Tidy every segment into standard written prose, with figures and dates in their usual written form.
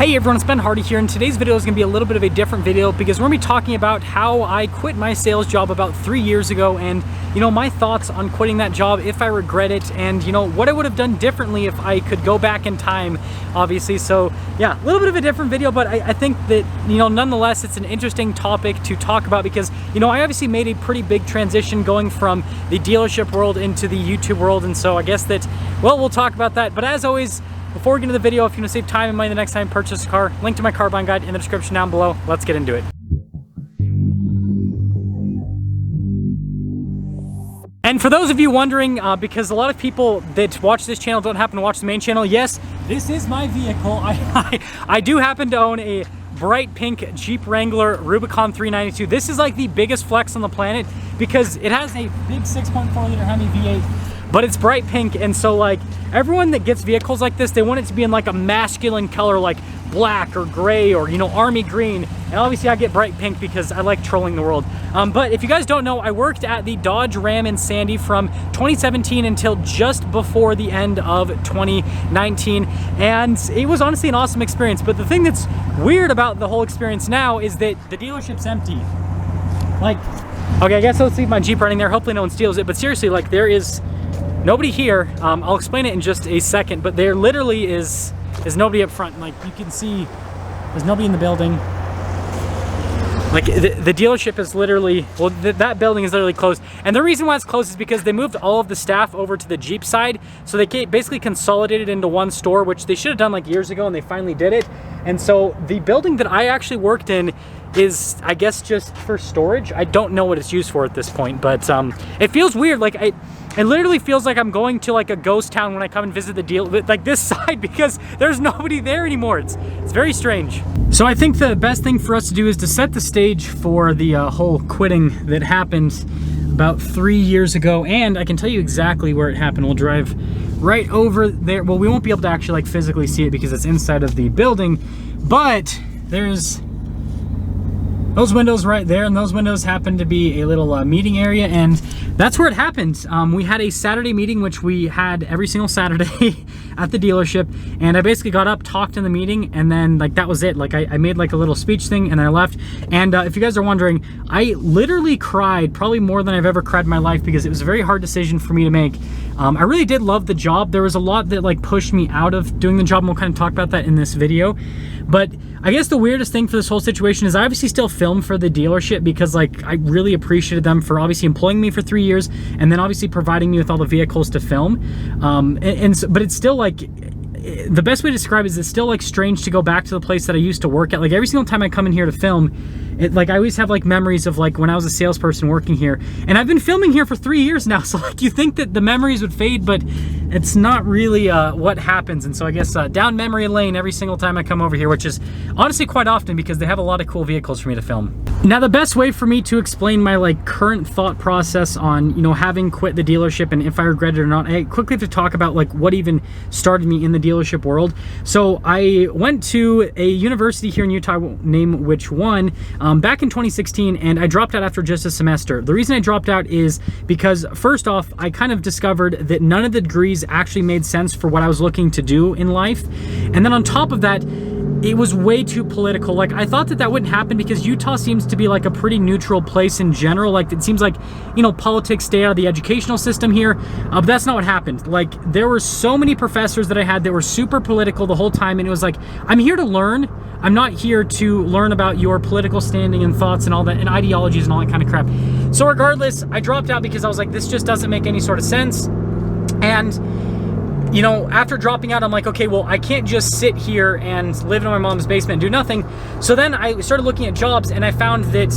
Hey everyone, it's Ben Hardy here, and today's video is going to be a little bit of a different video because we're going to be talking about how I quit my sales job about 3 years ago and, my thoughts on quitting that job, if I regret it, and, what I would have done differently if I could go back in time, obviously. So, yeah, a little bit of a different video, but I think that, nonetheless, it's an interesting topic to talk about because, I obviously made a pretty big transition going from the dealership world into the YouTube world, and so I guess that, well, we'll talk about that. But as always, before we get into the video, if you want to save time and money the next time you purchase a car, link to my car buying guide in the description down below. Let's get into it. And for those of you wondering, because a lot of people that watch this channel don't happen to watch the main channel, yes, this is my vehicle. I do happen to own a bright pink Jeep Wrangler Rubicon 392. This is like the biggest flex on the planet because it has a big 6.4 liter Hemi V8, but it's bright pink, and so like everyone that gets vehicles like this, they want it to be in like a masculine color like black or gray or army green, and obviously I get bright pink because I like trolling the world. But if you guys don't know, I worked at the Dodge Ram in Sandy from 2017 until just before the end of 2019, and it was honestly an awesome experience. But the thing that's weird about the whole experience now is that the dealership's empty. Like, okay, I guess let's leave my Jeep running there, hopefully no one steals it, but seriously, like, there is nobody here. I'll explain it in just a second, but there literally is nobody up front. Like, you can see there's nobody in the building. Like, the dealership is literally, well, that building is literally closed. And the reason why it's closed is because they moved all of the staff over to the Jeep side. So they basically consolidated into one store, which they should have done like years ago, and they finally did it. And so the building that I actually worked in is, I guess, just for storage. I don't know what it's used for at this point, but it feels weird. Like, it literally feels like I'm going to like a ghost town when I come and visit the deal, like this side, because there's nobody there anymore. It's very strange. So I think the best thing for us to do is to set the stage for the whole quitting that happened about 3 years ago, and I can tell you exactly where it happened. We'll drive right over there. Well, we won't be able to actually like physically see it because it's inside of the building, but there's those windows right there, and those windows happen to be a little meeting area, and that's where it happened. We had a Saturday meeting, which we had every single Saturday at the dealership, and I basically got up, talked in the meeting, and then like that was it. Like I made like a little speech thing, and then I left. And if you guys are wondering, I literally cried probably more than I've ever cried in my life because it was a very hard decision for me to make. I really did love the job. There was a lot that like pushed me out of doing the job, and we'll kind of talk about that in this video. But I guess the weirdest thing for this whole situation is I obviously still film for the dealership because like I really appreciated them for obviously employing me for 3 years and then obviously providing me with all the vehicles to film. But it's still like, the best way to describe it is it's still like strange to go back to the place that I used to work at. Like every single time I come in here to film, like I always have like memories of like when I was a salesperson working here, and I've been filming here for 3 years now. So like you think that the memories would fade, but it's not really what happens. And so I guess down memory lane every single time I come over here, which is honestly quite often because they have a lot of cool vehicles for me to film. Now the best way for me to explain my like current thought process on having quit the dealership and if I regret it or not, I quickly have to talk about like what even started me in the dealership world. So I went to a university here in Utah, I won't name which one, back in 2016, and I dropped out after just a semester. The reason I dropped out is because first off, I kind of discovered that none of the degrees actually made sense for what I was looking to do in life. And then on top of that, it was way too political. Like I thought that wouldn't happen because Utah seems to be like a pretty neutral place in general. Like it seems like, politics stay out of the educational system here, but that's not what happened. Like there were so many professors that I had that were super political the whole time, and it was like, I'm here to learn. I'm not here to learn about your political standing and thoughts and all that and ideologies and all that kind of crap. So regardless, I dropped out because I was like, this just doesn't make any sort of sense. And after dropping out, I'm like, okay, well, I can't just sit here and live in my mom's basement and do nothing. So then I started looking at jobs, and I found that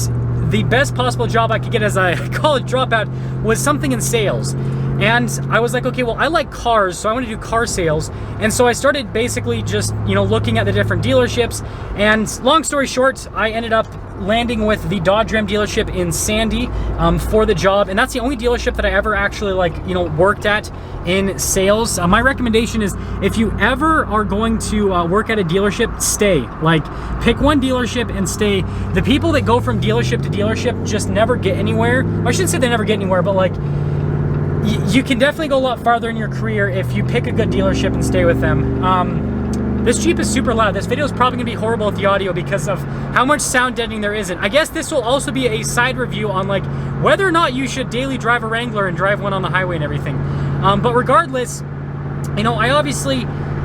the best possible job I could get as a college dropout was something in sales. And I was like, okay, well, I like cars, so I want to do car sales. And so I started basically just, looking at the different dealerships. And long story short, I ended up landing with the Dodge Ram dealership in Sandy for the job. And that's the only dealership that I ever actually worked at in sales. My recommendation is if you ever are going to work at a dealership, stay. Like pick one dealership and stay. The people that go from dealership to dealership just never get anywhere. I shouldn't say they never get anywhere, but like you can definitely go a lot farther in your career if you pick a good dealership and stay with them. This Jeep is super loud. This video is probably gonna be horrible with the audio because of how much sound deadening there isn't. I guess this will also be a side review on like whether or not you should daily drive a Wrangler and drive one on the highway and everything. But regardless, you know, I obviously,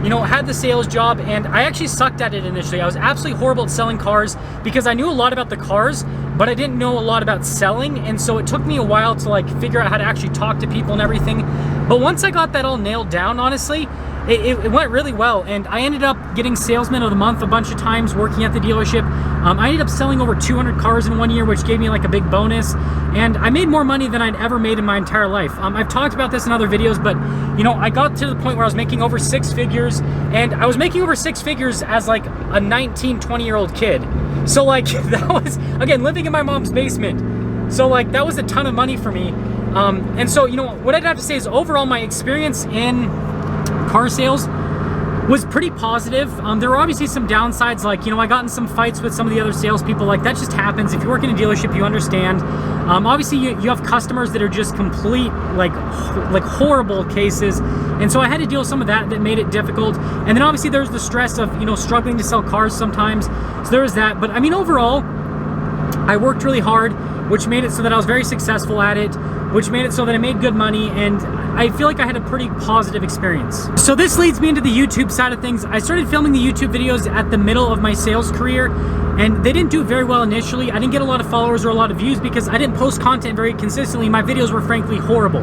you know, had the sales job and I actually sucked at it initially. I was absolutely horrible at selling cars because I knew a lot about the cars, but I didn't know a lot about selling. And so it took me a while to like figure out how to actually talk to people and everything. But once I got that all nailed down, honestly, it went really well. And I ended up getting Salesman of the Month a bunch of times working at the dealership. I ended up selling over 200 cars in 1 year, which gave me like a big bonus. And I made more money than I'd ever made in my entire life. I've talked about this in other videos, but you know, I got to the point where I was making over 6 figures, and I was making over 6 figures as like a 19, 20-year-old kid. So like that was, again, living in my mom's basement. So like that was a ton of money for me. And so, you know, what I'd have to say is overall my experience in car sales was pretty positive. There were obviously some downsides, like, you know, I got in some fights with some of the other salespeople. Like, that just happens. If you work in a dealership, you understand. Obviously, you have customers that are just complete, like horrible cases. And so I had to deal with some of that made it difficult. And then obviously there's the stress of, you know, struggling to sell cars sometimes. So there was that. But I mean, overall, I worked really hard, which made it so that I was very successful at it, which made it so that I made good money, and I feel like I had a pretty positive experience. So this leads me into the YouTube side of things. I started filming the YouTube videos at the middle of my sales career, and they didn't do very well initially. I didn't get a lot of followers or a lot of views because I didn't post content very consistently. My videos were frankly horrible.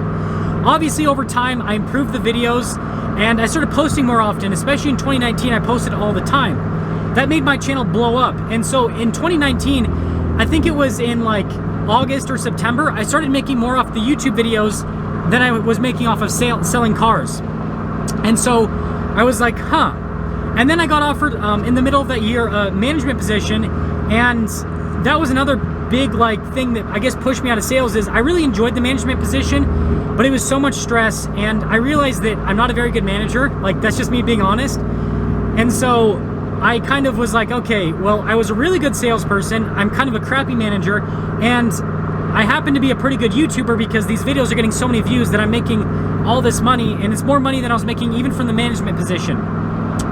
Obviously, over time, I improved the videos, and I started posting more often, especially in 2019, I posted all the time. That made my channel blow up, and so in 2019, I think it was in like August or September, I started making more off the YouTube videos than I was making off of selling cars. And so I was like, huh. And then I got offered in the middle of that year a management position, and that was another big like thing that I guess pushed me out of sales. Is I really enjoyed the management position, but it was so much stress, and I realized that I'm not a very good manager. Like, that's just me being honest. And so I kind of was like, okay, well, I was a really good salesperson, I'm kind of a crappy manager, and I happen to be a pretty good YouTuber because these videos are getting so many views that I'm making all this money, and it's more money than I was making even from the management position.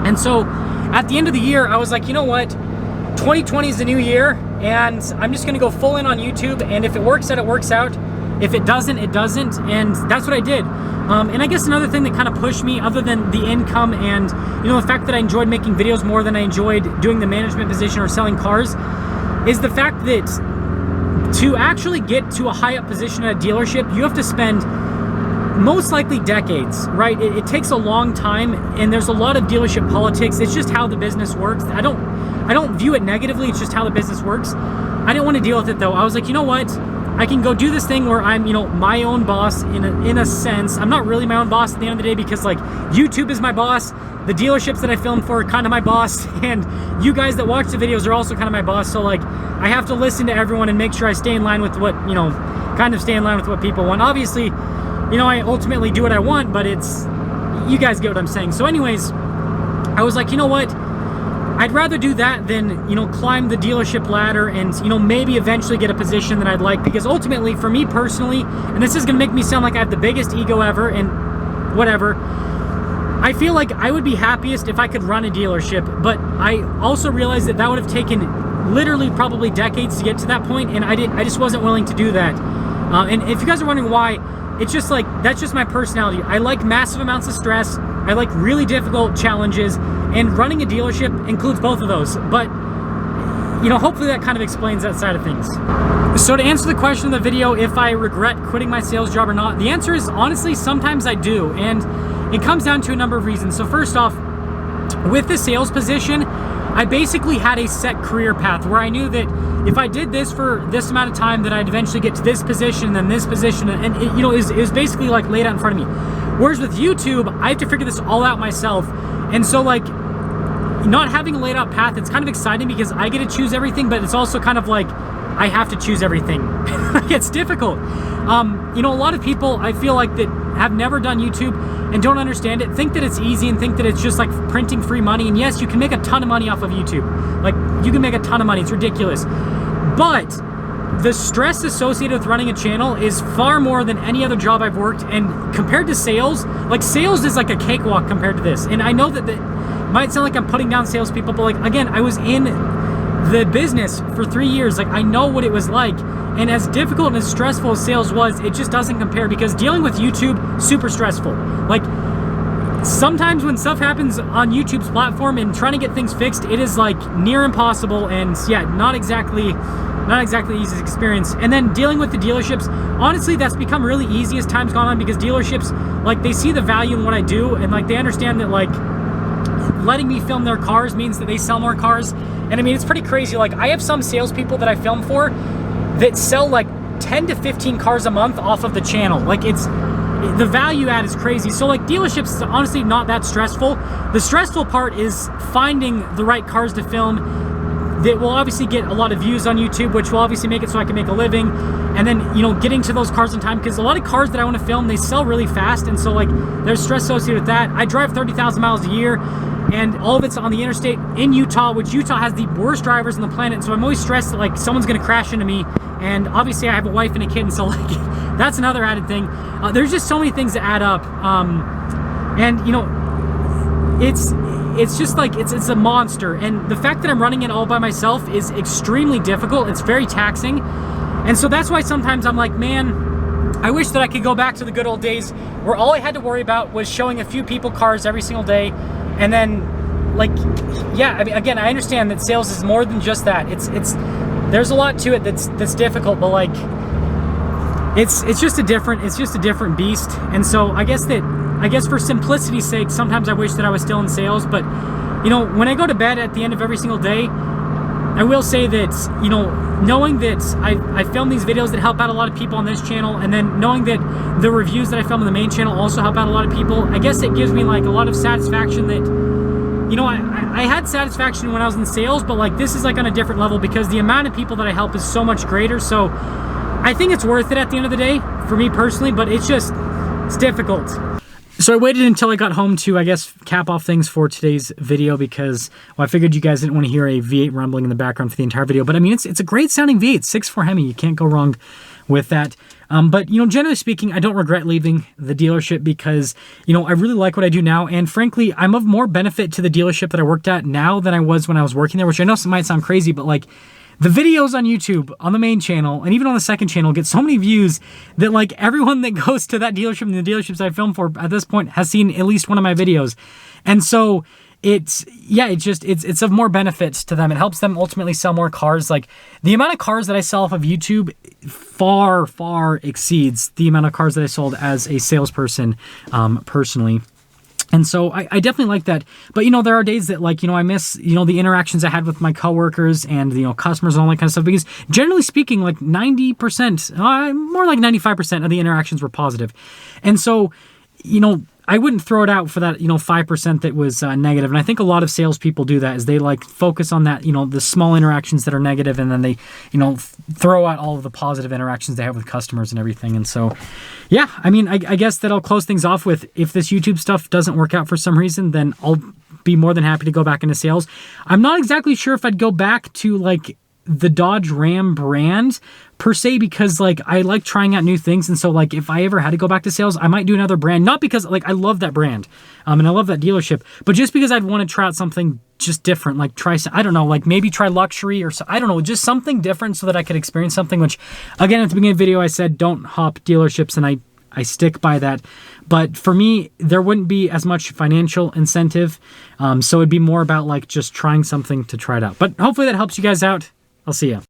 And so at the end of the year, I was like, you know what, 2020 is the new year, and I'm just gonna go full in on YouTube, and if it works out, it works out. If it doesn't, it doesn't, and that's what I did. And I guess another thing that kind of pushed me, other than the income and, you know, the fact that I enjoyed making videos more than I enjoyed doing the management position or selling cars, is the fact that to actually get to a high up position at a dealership, you have to spend most likely decades, right? It takes a long time, and there's a lot of dealership politics. It's just how the business works. I don't view it negatively, it's just how the business works. I didn't want to deal with it though. I was like, you know what? I can go do this thing where I'm, you know, my own boss in a sense. I'm not really my own boss at the end of the day because like YouTube is my boss, the dealerships that I film for are kind of my boss, and you guys that watch the videos are also kind of my boss. So like I have to listen to everyone and make sure I stay in line with what, you know, kind of stay in line with what people want. Obviously, you know, I ultimately do what I want, but it's, you guys get what I'm saying. So anyways, I was like, you know what? I'd rather do that than, you know, climb the dealership ladder and, you know, maybe eventually get a position that I'd like, because ultimately for me personally, and this is gonna make me sound like I have the biggest ego ever and whatever, I feel like I would be happiest if I could run a dealership, but I also realized that that would have taken literally probably decades to get to that point, and I just wasn't willing to do that. And if you guys are wondering why, it's just like, that's just my personality. I like massive amounts of stress, I like really difficult challenges, and running a dealership includes both of those. But, you know, hopefully that kind of explains that side of things. So to answer the question of the video, if I regret quitting my sales job or not, the answer is honestly, sometimes I do. And it comes down to a number of reasons. So first off, with the sales position, I basically had a set career path where I knew that if I did this for this amount of time, that I'd eventually get to this position, and then this position, and it, you know, it was basically like laid out in front of me. Whereas with YouTube, I have to figure this all out myself. And so like, not having a laid out path, it's kind of exciting because I get to choose everything, but it's also kind of like, I have to choose everything. It's difficult. You know, a lot of people, I feel like, that have never done YouTube and don't understand it, think that it's easy and think that it's just like printing free money. And yes, you can make a ton of money off of YouTube. Like, you can make a ton of money, it's ridiculous. But the stress associated with running a channel is far more than any other job I've worked. And compared to sales, like, sales is like a cakewalk compared to this. And I know that Might sound like I'm putting down salespeople, but like, again, I was in the business for 3 years. Like, I know what it was like. And as difficult and as stressful as sales was, it just doesn't compare, because dealing with YouTube, super stressful. Like, sometimes when stuff happens on YouTube's platform and trying to get things fixed, it is like near impossible, and yeah, not exactly easy experience. And then dealing with the dealerships, honestly, that's become really easy as time's gone on, because dealerships, like, they see the value in what I do, and like, they understand that like letting me film their cars means that they sell more cars. And I mean, it's pretty crazy. Like, I have some salespeople that I film for that sell like 10 to 15 cars a month off of the channel. Like, the value add is crazy. So like, dealerships is honestly not that stressful. The stressful part is finding the right cars to film that will obviously get a lot of views on YouTube, which will obviously make it so I can make a living. And then, you know, getting to those cars in time, because a lot of cars that I want to film, they sell really fast. And so like, there's stress associated with that. I drive 30,000 miles a year, and all of it's on the interstate in Utah, which Utah has the worst drivers on the planet. So I'm always stressed that like someone's going to crash into me. And obviously I have a wife and a kid, and so like, that's another added thing. There's just so many things that add up. And you know, it's just like, it's a monster. And the fact that I'm running it all by myself is extremely difficult. It's very taxing. And so that's why sometimes I'm like, man, I wish that I could go back to the good old days where all I had to worry about was showing a few people cars every single day. And then like, yeah, I mean, again, I understand that sales is more than just that. There's a lot to it that's difficult, but like, it's just a different beast. And so I guess for simplicity's sake, sometimes I wish that I was still in sales. But you know, when I go to bed at the end of every single day, I will say that, you know, knowing that I film these videos that help out a lot of people on this channel, and then knowing that the reviews that I film on the main channel also help out a lot of people, I guess it gives me like a lot of satisfaction that, you know, I had satisfaction when I was in sales, but like, this is like on a different level, because the amount of people that I help is so much greater. So I think it's worth it at the end of the day for me personally, but it's difficult. So I waited until I got home to, I guess, cap off things for today's video, because, well, I figured you guys didn't want to hear a V8 rumbling in the background for the entire video. But I mean, it's a great sounding V8, 6.4 Hemi. You can't go wrong with that. But, you know, generally speaking, I don't regret leaving the dealership, because, you know, I really like what I do now. And frankly, I'm of more benefit to the dealership that I worked at now than I was when I was working there, which I know might sound crazy, but like, the videos on YouTube, on the main channel, and even on the second channel get so many views that like, everyone that goes to that dealership and the dealerships I film for at this point has seen at least one of my videos. And so it's of more benefits to them. It helps them ultimately sell more cars. Like, the amount of cars that I sell off of YouTube far exceeds the amount of cars that I sold as a salesperson, personally. And so I definitely like that. But, you know, there are days that, like, you know, I miss, you know, the interactions I had with my coworkers and, you know, customers and all that kind of stuff, because generally speaking, like 90%, more like 95% of the interactions were positive. And so, you know, I wouldn't throw it out for that, you know, 5% that was negative. And I think a lot of salespeople do that, is they like focus on that, you know, the small interactions that are negative, and then they, you know, throw out all of the positive interactions they have with customers and everything. And so, yeah, I mean, I guess that I'll close things off with, if this YouTube stuff doesn't work out for some reason, then I'll be more than happy to go back into sales. I'm not exactly sure if I'd go back to like the Dodge Ram brand per se, because like, I like trying out new things. And so like, if I ever had to go back to sales, I might do another brand, not because like I love that brand, and I love that dealership, but just because I'd want to try out something just different, like I don't know, like maybe try luxury, or so, I don't know, just something different so that I could experience something, which again, at the beginning of the video, I said, don't hop dealerships, and I stick by that. But for me, there wouldn't be as much financial incentive. So it'd be more about like just trying something to try it out. But hopefully that helps you guys out. I'll see ya.